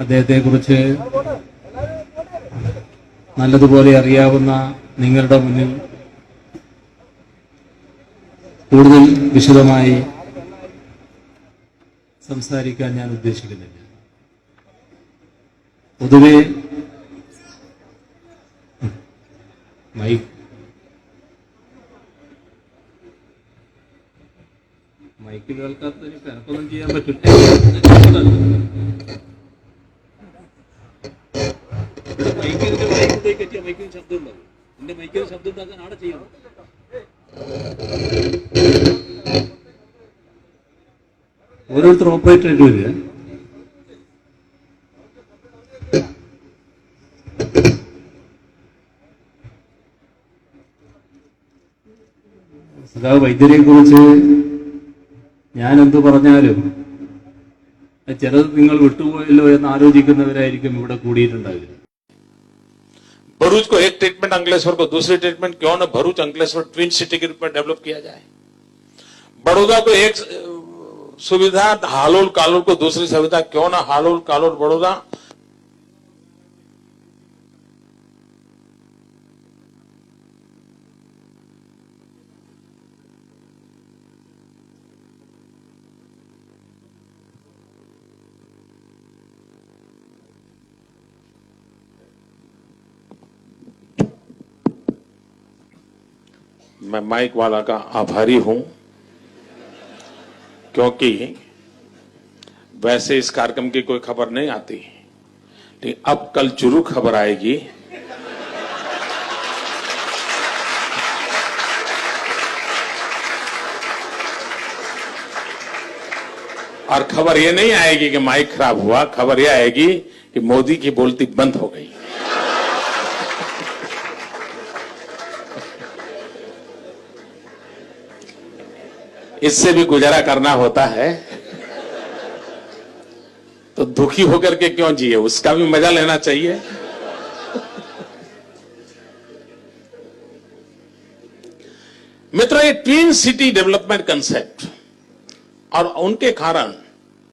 അദ്ദേഹത്തെക്കുറിച്ച് നല്ലതുപോലെ അറിയാവുന്ന നിങ്ങളുടെ മുന്നിൽ കൂടുതൽ വിശദമായി സംസാരിക്കാൻ ഞാൻ ഉദ്ദേശിക്കുന്നില്ല. പൊതുവെ മൈക്ക് കേൾക്കാത്തതിന് കനക്കൊന്നും ചെയ്യാൻ പറ്റില്ല. മൈക്കിന് ശബ്ദം ഉണ്ടാവും. എന്റെ മൈക്കിന് ശബ്ദം ഉണ്ടാക്കാൻ ആടെ ചെയ്യണം. ഓരോരുത്തർ ഓപ്പറേറ്റർ ആയിട്ട് വരിക. സഖാവ് വൈദ്യരെ കുറിച്ച് ഞാൻ എന്ത് പറഞ്ഞാലും ചിലത് നിങ്ങൾ വിട്ടുപോയല്ലോ എന്ന് ആലോചിക്കുന്നവരായിരിക്കും ഇവിടെ കൂടിയിട്ടുണ്ടാവില്ല. भरूच को एक ट्रीटमेंट अंकलेश्वर को दूसरी ट्रीटमेंट क्यों न भरूच अंकलेश्वर ट्विन सिटी के रूप में डेवलप किया जाए। बड़ौदा को एक सुविधा हालोल कालोल को दूसरी सुविधा क्यों न हालोल कालोल बड़ौदा। मैं माइक वाला का आभारी हूं, क्योंकि वैसे इस कार्यक्रम की कोई खबर नहीं आती, लेकिन अब कल जरूर खबर आएगी। और खबर यह नहीं आएगी कि माइक खराब हुआ, खबर यह आएगी कि मोदी की बोलती बंद हो गई। इससे भी गुजारा करना होता है, तो दुखी होकर के क्यों जिए, उसका भी मजा लेना चाहिए। मित्रों, ये ट्विन सिटी डेवलपमेंट कंसेप्ट और उनके कारण